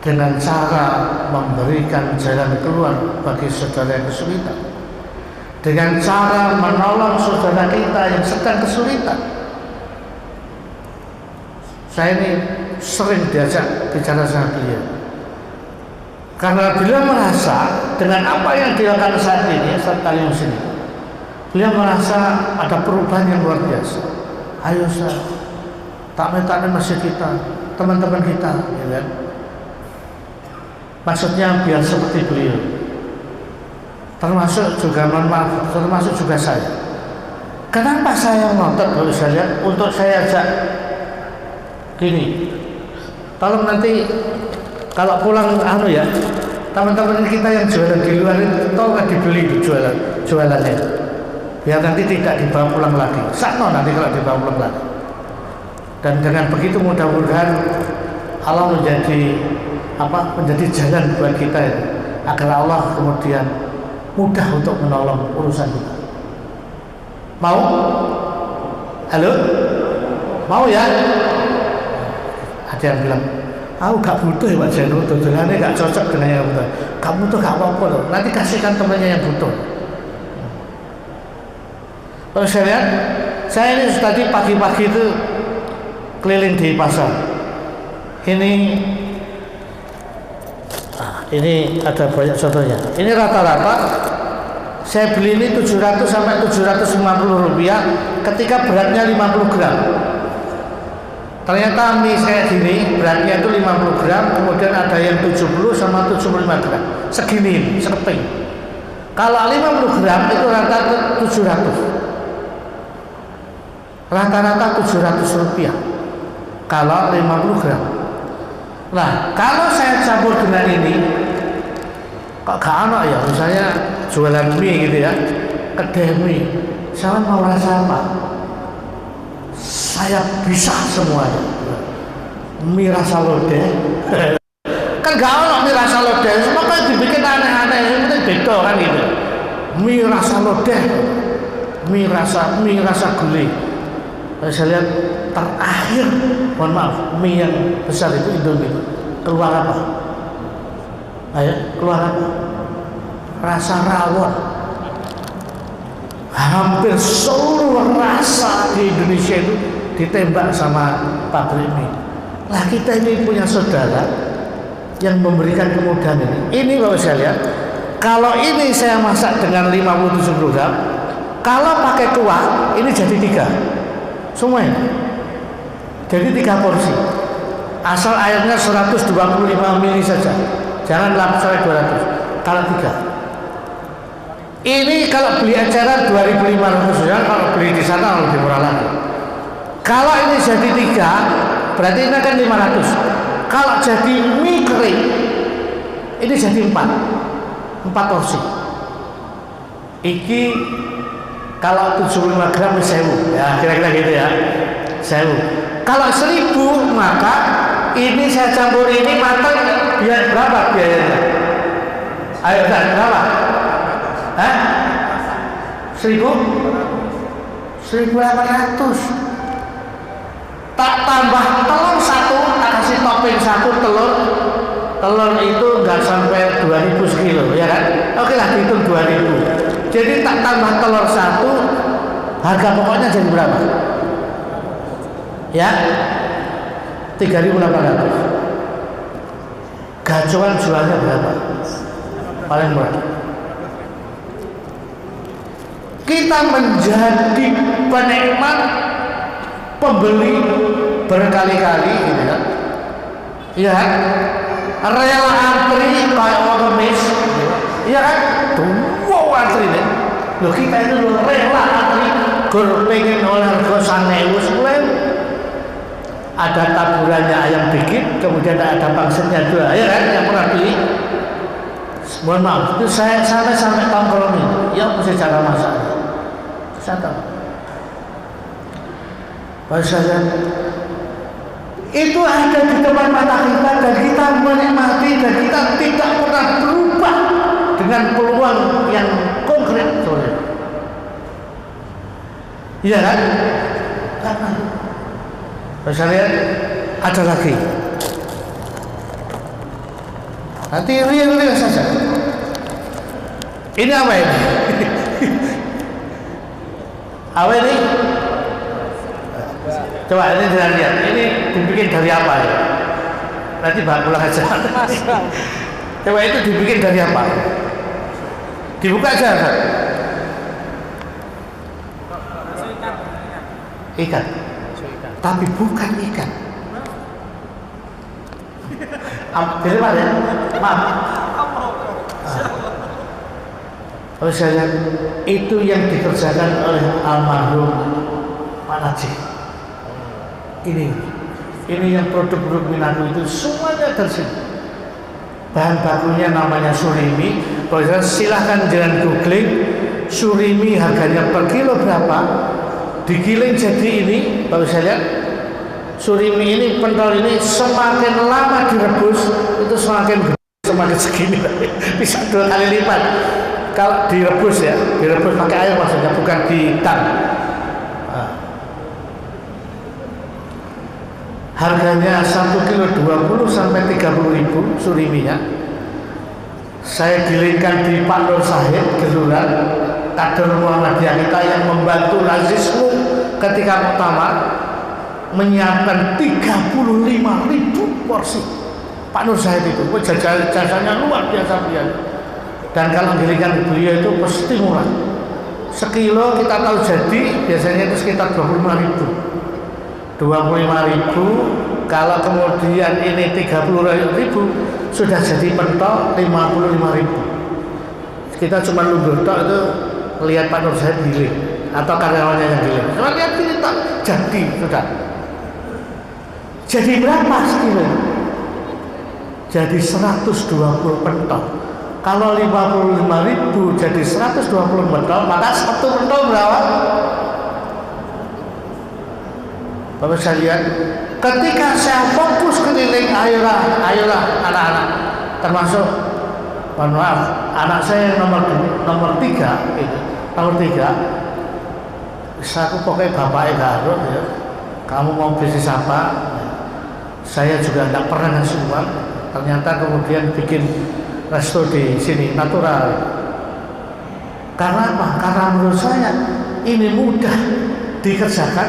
Dengan cara memberikan jalan keluar bagi saudara yang kesulitan. Dengan cara menolong saudara kita yang sedang kesulitan. Saya ini sering diajak bicara sama beliau, karena beliau merasa dengan apa yang dilakukan saat ini, saat kali ini, beliau merasa ada perubahan yang luar biasa. Ayo Ustaz, takmir masjid kita, teman-teman kita, ya kan? Maksudnya biar seperti beliau, termasuk juga termasuk juga saya. Kenapa saya ngotot kalau saya lihat, untuk saya ajak gini, tolong nanti kalau pulang ya, teman-teman kita yang jualan di luar itu tolong dibeli jualannya, biar nanti tidak dibawa pulang lagi. Sakno nanti kalau dibawa pulang lagi. Dan dengan begitu mudah-mudahan Allah menjadi jalan buat kita ya, agar Allah kemudian mudah untuk menolong urusan kita. Mau? Halo? Mau ya? Ada yang bilang, aku gak butuh ya Pak Janu, dodolannya gak cocok dengan yang butuh. Kamu tuh gak apa-apa loh, nanti kasihkan temannya yang butuh. Kalau saya lihat, saya ini tadi pagi-pagi itu keliling di pasar. Ini ada banyak contohnya. Ini rata-rata saya beli ini 700 sampai 750 rupiah ketika beratnya 50 gram. Ternyata mie kayak gini beratnya itu 50 gram, kemudian ada yang 70 sama 75 gram, segini, sekeping. Kalau 50 gram itu rata-rata 700, rata-rata 700 rupiah kalau 50 gram. Nah, kalau saya campur dengan ini, kok gak ada ya, misalnya jualan mie gitu ya, kedai mie, saya mau rasa apa? Saya bisa semuanya. Mie rasa lodeh kan gak ada mie rasa lodeh, semua kan dibikin aneh-aneh, itu beda kan gitu. Mie rasa lodeh, mie rasa gulai. Saya lihat terakhir, mohon maaf, mie yang besar itu Indomie itu keluar apa? Ayo, keluar apa? Rasa rawon. Hampir seluruh rasa di Indonesia itu ditembak sama pabrik mie. Lah kita ini punya saudara yang memberikan kemudahan ini. Ini kalau saya lihat, kalau ini saya masak dengan 57 gram, kalau pakai kuah ini jadi 3 semuanya, jadi 3 porsi. Asal airnya 125 ml saja, jangan sampai 200. Kalau 3 ini, kalau beli eceran 2.500 ya, kalau beli di sana lebih murah lagi. Kalau ini jadi 3 berarti ini kan 500. Kalau jadi mie kering ini jadi 4 porsi. Iki kalau 75 gram 1.000 ya, kira-kira gitu ya, 1.000. Kalau 1.000 maka ini saya campur ini matang, biar berapa biayanya? Ayo berapa? 1.800. Tak tambah telur 1, tak kasih topping 1 telur itu nggak sampai 2.000 sekilo ya kan. Oke lah, dihitung 2.000, jadi tak tambah telur 1, harga pokoknya jadi berapa ya? 3.800. Gacuan jualnya berapa paling murah? Kita menjadi penikmat, pembeli berkali-kali gitu kan, iya kan, rela antri kayak orang kemis, iya kan, wow antri nih. Loh kita itu rela antri, gur pengen oleh harga 1.000 ada taburannya ayam dikit, kemudian ada pangsitnya 2, ya kan, yang pernah beli. Mohon maaf, itu saya sampai tongkrongin, ya mesti cara masak. Saya tahu. Bahasanya itu ada di depan mata kita dan kita menikmati dan kita tidak pernah berubah dengan peluang yang konkret. Iya kan? Karena bahasanya ada lagi. Nanti real saja. Ini apa ini? Apa ini? Coba ini jangan lihat. Ini dibikin dari apa ya? Nanti bawa pulang aja. Coba itu dibikin dari apa? Dibuka aja kan? Ikan. Tapi bukan ikan. Dari mana ya? Maaf. Oh saya itu yang dikerjakan oleh almarhum Pak Najib. Ini yang produk-produk Minangku itu semuanya tersini. Bahan bakunya namanya surimi. Kalau silahkan jangan googling surimi harganya per kilo berapa. Digiling jadi ini, kalau saya lihat surimi ini, pentol ini semakin lama direbus itu semakin segini, bisa 2 kali lipat. Kalau direbus ya, direbus pakai air maksudnya, bukan di tang. Harganya 1 kilo 20 sampai 30.000 suriminya. Saya gilingkan di Pak Nur Sahid Geluran, kader Muhammadiyah kita yang membantu Lazismu ketika muktamar, menyiapkan 35.000 porsi. Pak Nur Sahid itu jasanya luar biasa dia. Dan kalau gilingkan beliau itu pasti murah. Sekilo kita tahu jadi biasanya itu sekitar 25.000. 25.000, kalau kemudian ini 30.000 sudah jadi pentol 55.000. Kita cuma nunggu tok itu lihat Pak Nur Sahid giling atau karyawannya yang giling. Cuma lihat ini tok jadi sudah. Jadi berapa sekilo? Jadi 120 pentol. Kalau 55.000 jadi 120 pentol, maka satu pentol berapa? Bapak saya lihat, ketika saya fokus keliling, ayolah anak-anak, termasuk, mohon maaf, anak saya yang nomor 3 itu, nomor 3, Aku pokoknya bapaknya Garut ya. Kamu mau bisnis apa? Saya juga tidak pernah ngasih uang. Ternyata kemudian bikin resto di sini natural. Karena apa? Karena menurut saya ini mudah dikerjakan,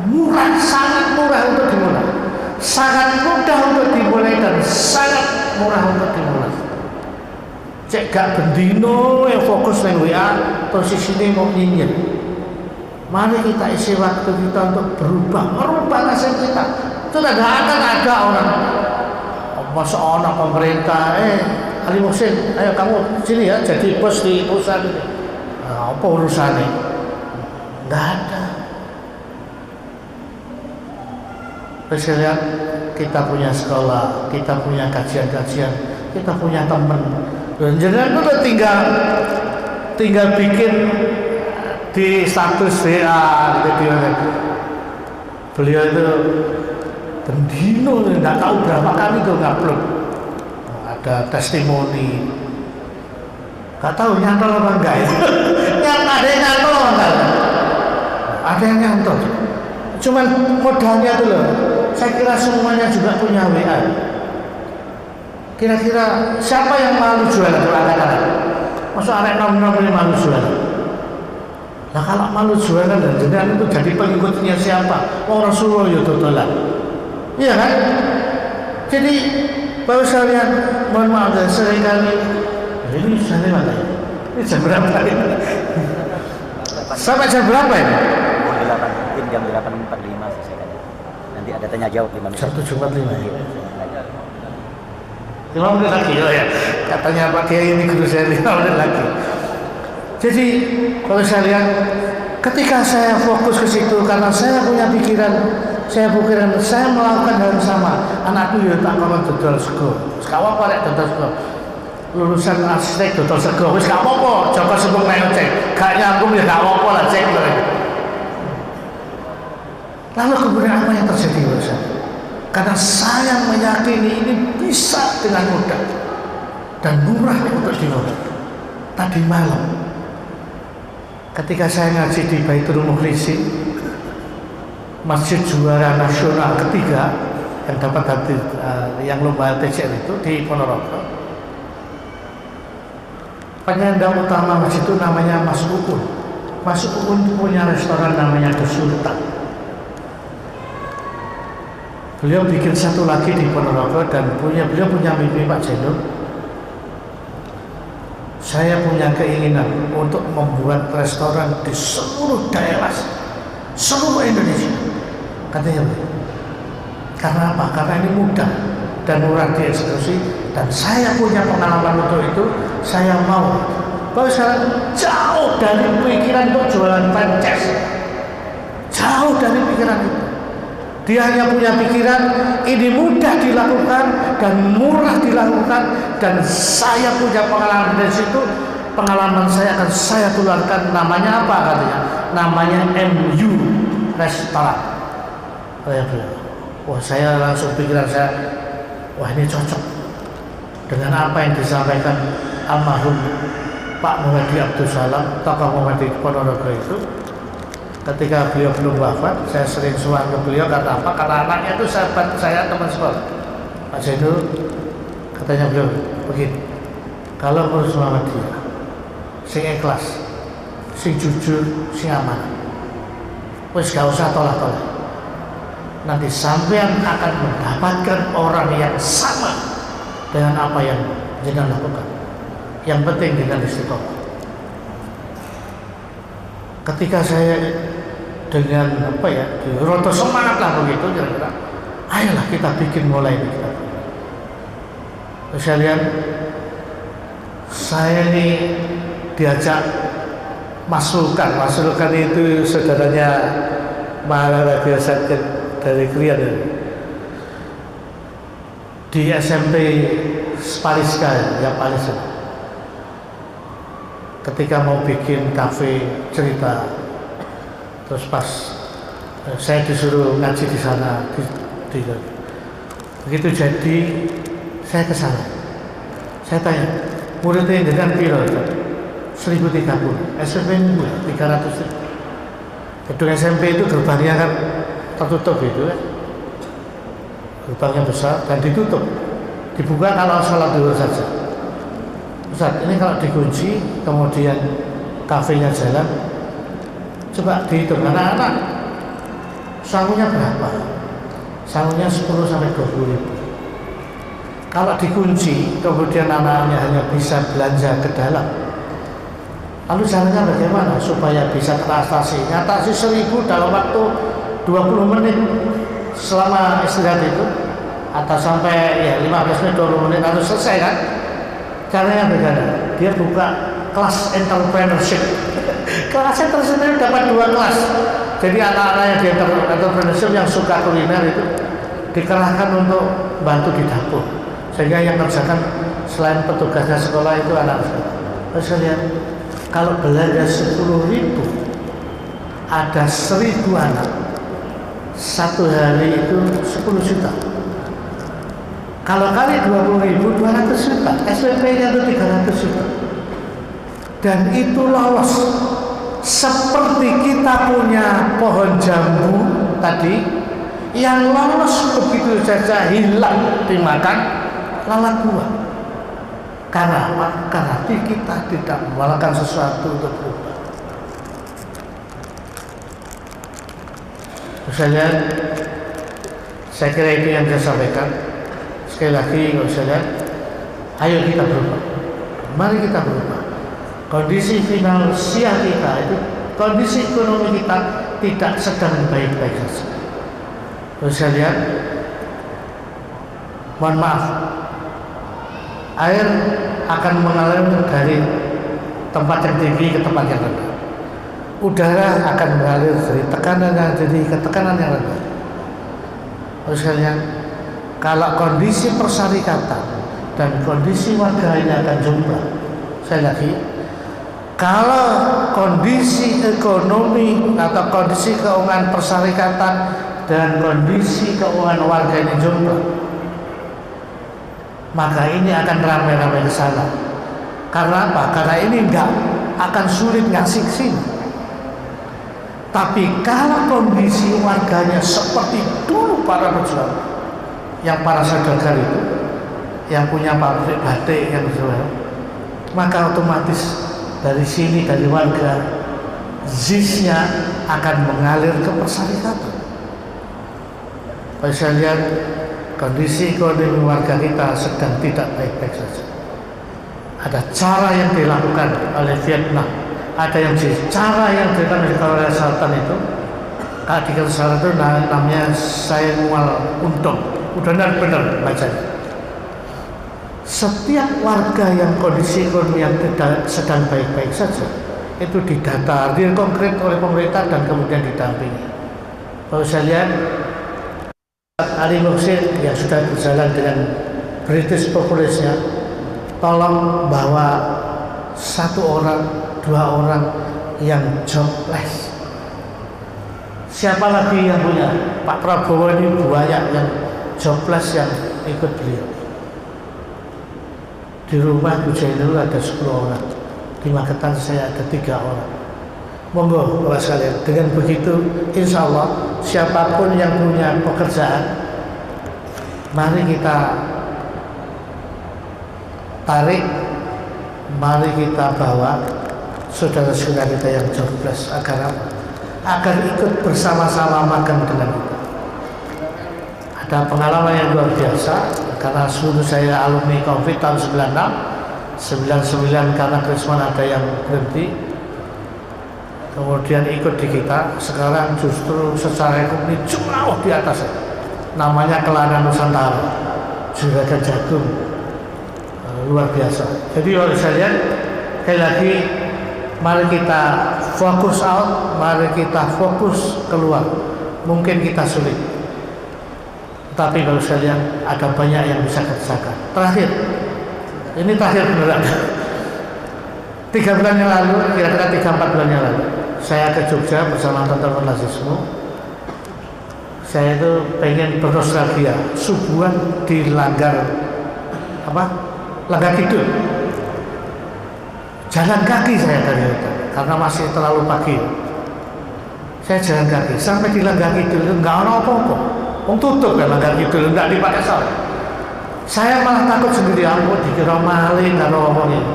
murah, sangat murah untuk dimulai, sangat mudah untuk dimulai dan sangat murah untuk dimulai. Cek gak bendino yang fokus neng WA, posisi ini mau nyinyir. Mari kita isi waktu kita untuk merubah nasib kita. Itu tidak akan ada orang masa orang pemerintah Ali Muhsin, ayo kamu sini ya jadi bos di perusahaan ini. Apa urusannya? Nggak ada. Saya lihat kita punya sekolah, kita punya kajian-kajian, kita punya teman. Dan jangan itu tinggal bikin di status WA gitu. Beliau itu bendino nggak tahu berapa kali tuh ngupload. Ada testimoni, nggak tahu nyantol apa enggak ya. Ada yang nyantol apa enggak? Ada yang nyantol. Cuman modalnya tuh loh. Saya kira semuanya juga punya WA. Kira-kira siapa yang malu jualan kalau anak-anak? Masa anak nom-nom ini malu jualan? Nah kalau malu jualan dan jenengan itu jadi pengikutnya siapa? Oh Rasulullah ya totolan. Iya kan? Jadi Bapak sekalian, mohon maaf dan seringkali ini sudah lewat ya? Ini jam berapa ini? Sampai jam berapa ini? Mungkin jam 8.45 selesai kan. Nanti ada tanya jawab 5 menit. Jam 7.45 ya? 5 menit lagi, oh ya. Katanya Pak Kiai ini guru saya 5 menit lagi. Jadi, kalau saya lihat, ketika saya fokus ke situ, karena saya punya pikiran, saya melakukan hal yang sama. Anakku ya tak kawan dodol sego. Sekawan apa rek dodol sego? Lulusan arsitek dodol sego. Wis gak apa-apa, coba sebelum naik cek. Gak nyambung ya gak apa-apa lah cek. Lalu kemudian apa yang terjadi Ustaz? Karena saya meyakini ini bisa dengan mudah dan murah untuk dimulai. Tadi malam, ketika saya ngaji di Baitul Mukhlisin, Masjid Juara Nasional ketiga yang dapat hadir yang lomba TCR itu di Ponorogo. Penyandang utama masjid itu namanya Mas Ukun. Mas Ukun punya restoran namanya The Sultan. Beliau bikin satu lagi di Ponorogo dan beliau punya mimpi Pak Jenur. Saya punya keinginan untuk membuat restoran di seluruh daerah, seluruh Indonesia. Katanya karena apa? Karena ini mudah dan murah dieksekusi dan saya punya pengalaman untuk itu. Saya mau bahwa saya jauh dari pikiran untuk jualan franchise, jauh dari pikiran itu. Dia hanya punya pikiran ini mudah dilakukan dan murah dilakukan, dan saya punya pengalaman dari situ. Pengalaman saya akan saya tularkan. Namanya apa katanya? Namanya MU Restoran. Wah, saya langsung pikiran saya, wah ini cocok dengan apa yang disampaikan almarhum Pak Muhammad Abdul Salam, tokoh Muhammad di Ponorogo itu. Ketika beliau belum wafat, saya sering suan ke beliau karena apa? Karena anaknya itu sahabat saya, teman sekolah. Pak Zainul, katanya beliau begini, kalau ngurus Muhammadiyah, sing ikhlas, sing jujur, sing amanah, wis gak usah tolak-tolak. Nanti sampean akan mendapatkan orang yang sama dengan apa yang jenengan lakukan. Yang penting dengan istiqomah. Ketika saya dengan apa ya, roto semangat lah begitu kira-kira, ayolah kita bikin mulai ini kita. Terus saya lihat, saya ini diajak masukan itu saudaranya Maharani biasa dari Krian di SMP Paliska ya Paliska. Ketika mau bikin kafe cerita, terus pas saya disuruh ngaji di sana, begitu jadi saya ke sana. Saya tanya, muridnya dengan piro? 1030, SMP 300. Gedung SMP itu gerbangnya kan tertutup gitu kan, gerbangnya besar dan ditutup, dibuka kalau sholat zuhur saja. Ustaz, ini kalau dikunci kemudian kafenya jalan, coba dihitung anak-anak sangunya berapa? Sangunya 10 sampai 20 ribu. Kalau dikunci kemudian anak-anaknya hanya bisa belanja ke dalam, lalu caranya bagaimana supaya bisa teratasi? Ngatasi 1000 dalam waktu 20 menit selama istirahat itu, atau sampai ya 15 menit 20 menit harus selesai kan? Caranya bagaimana? Dia buka kelas entrepreneurship. Kelas entrepreneurship dapat 2 kelas. Jadi anak-anak yang di entrepreneurship yang suka kuliner itu dikerahkan untuk bantu di dapur, sehingga yang kerjakan selain petugasnya sekolah itu anak sekolah. Terus lihat, kalau belanja 10.000, ada 1.000 anak, satu hari itu 10 juta. Kalau kali 20.000, 200 juta. SPP-nya itu 300 juta. Dan itu lolos. Seperti kita punya pohon jambu tadi, yang lolos begitu saja hilang dimakan lalat buah. Karena apa? Karena kita tidak melakukan sesuatu untuk berubah. Misalnya, saya kira itu yang saya sampaikan. Sekali lagi, misalnya, ayo kita berubah. Mari kita berubah. Kondisi finansial kita itu, kondisi ekonomi kita tidak sedang baik-baik saja. Terus saya lihat, mohon maaf, air akan mengalir dari tempat yang tinggi ke tempat yang rendah. Udara akan mengalir dari tekanan yang tinggi ke tekanan yang rendah. Terus saya lihat, kalau kondisi persyarikatan dan kondisi warga ini akan jumlah. Saya lagi, kalau kondisi ekonomi atau kondisi keuangan persyarikatan dan kondisi keuangan warga ini jumlah, maka ini akan ramai-ramai ke sana. Karena apa? Karena ini enggak akan sulit ngasih ke sini. Tapi kalau kondisi warganya seperti dulu para pejuang, yang para saudagar itu, yang punya pabrik batik yang berjualan, maka otomatis dari sini, dari warga, zisnya akan mengalir ke persyarikatan. Saya lihat kondisi ekonomi warga kita sedang tidak baik-baik saja. Ada cara yang dilakukan oleh Vietnam, ada yang cara yang dilakukan oleh Korea Selatan itu, di Korea Selatan itu namanya Saemual Untung. Udah benar bacanya. Setiap warga yang kondisi ekonomi yang tidak sedang baik-baik saja itu didata, konkret oleh pemerintah dan kemudian didampingi. Kalau saya lihat Ali Muksin yang sudah berjalan dengan British Populisnya, tolong bawa 1 orang, 2 orang yang jobless. Siapa lagi yang punya? Pak Prabowo ini banyak yang jobless yang ikut beliau. Di rumah Bu Jainul ada 10 orang, di Magetan saya ada 3 orang. Monggo Bapak sekalian, dengan begitu insya Allah siapapun yang punya pekerjaan, mari kita tarik, mari kita bawa saudara-saudara kita yang jobless agar ikut bersama-sama makan dengan kita. Ada pengalaman yang luar biasa, karena dulu saya alumni COVID tahun 99 karena Krisman ada yang berhenti, kemudian ikut di kita. Sekarang justru secara ekonomi jauh di atas, namanya Kelana Nusantara, Juragan Jagung, luar biasa. Jadi kalau saya lihat, sekali lagi, mari kita fokus out, mari kita fokus keluar. Mungkin kita sulit, tapi kalau saya lihat ada banyak yang bisa kerjakan. Terakhir, ini terakhir beneran. 3 bulan yang lalu, kira-kira 3-4 bulan yang lalu, saya ke Jogja bersama teman-teman Lazismu. Saya itu pengen bernostalgia, subuhan di Langgar Kidul. Jalan kaki saya dari itu, karena masih terlalu pagi. Saya jalan kaki sampai di Langgar Kidul, nggak ada apa-apa. Tutup kan Langgar Kidul, nggak dipakai sore. Saya malah takut sendiri, ampun dikira maling atau apa gitu.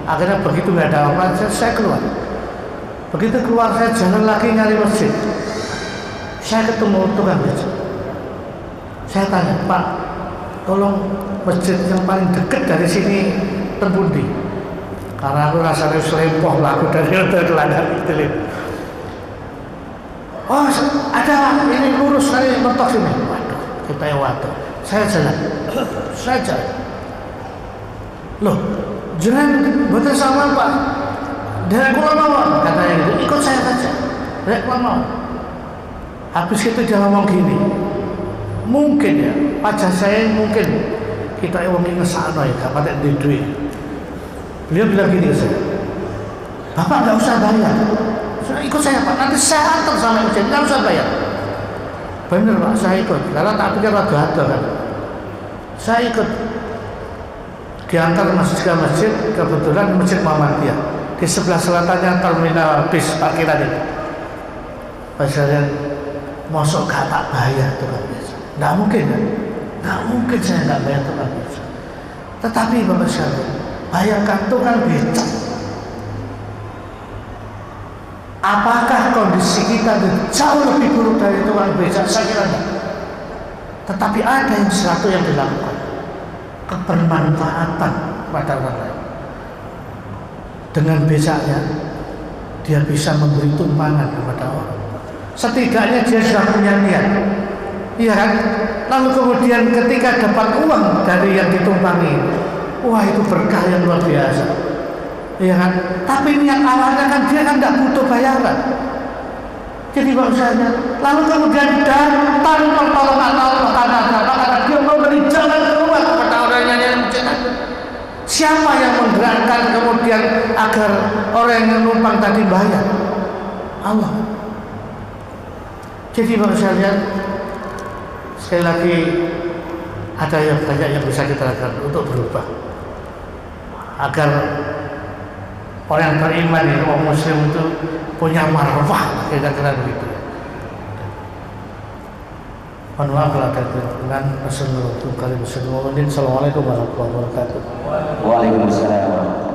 Akhirnya begitu nggak ada apa, saya keluar. Begitu keluar saya jalan lagi nyari masjid. Saya ketemu tukang beca. Saya tanya, Pak, tolong masjid yang paling dekat dari sini terpundi. Karena aku rasanya selempoh lah aku dari Langgar Kidul. Oh ada, ini lurus dari mentok sini. Waduh, kita yang waduh. Saya jalan. Loh, jangan betul sama Pak. Dari Kulon Mawon katanya gitu. Ikut saya saja. Dari Kulon Mawon. Habis itu dia ngomong gini. Mungkin ya, wajah saya mungkin kita yang ngesakno ya, gak pakai duit. Beliau bilang gini ke saya. Bapak nggak usah bayar. Sudah ikut saya Pak, nanti saya antar sama masjid, nggak usah bayar. Bener Pak, saya ikut. Karena tak pikir ada kan. Saya ikut diantar masjid ke masjid, kebetulan Masjid Muhammadiyah. Di sebelah selatannya terminal bis parkiran itu. Pasien mosok gak tak bayar tukang beca. Nggak mungkin kan? Nggak mungkin saya nggak bayar tukang beca. Tetapi Bapak sekalian, bayarkan tukang beca. Apakah kondisi kita jauh lebih buruk dari tukang becak? Saya kira tidak. Tetapi ada yang sesuatu yang dilakukan, kebermanfaatan pada orang lain. Dengan becaknya, dia bisa memberi tumpangan kepada orang. Setidaknya dia sudah punya niat, iya kan? Lalu kemudian ketika dapat uang dari yang ditumpangi, wah itu berkah yang luar biasa. Ya kan? Tapi niat awalnya kan dia kan tidak butuh bayaran. Jadi bahwasanya lalu kemudian datang pertolongan Allah karena dia memberi jalan keluar kepada orang yang mencari. Siapa yang menggerakkan kemudian agar orang yang menumpang tadi bayar? Allah. Jadi bahwasanya sekali lagi ada yang banyak yang bisa kita lakukan untuk berubah agar orang yang beriman itu, orang muslim itu punya marwah, kira-kira begitu. Mohon maaf kalau ada kekurangan. Assalamualaikum warahmatullahi wabarakatuh. Waalaikumsalam.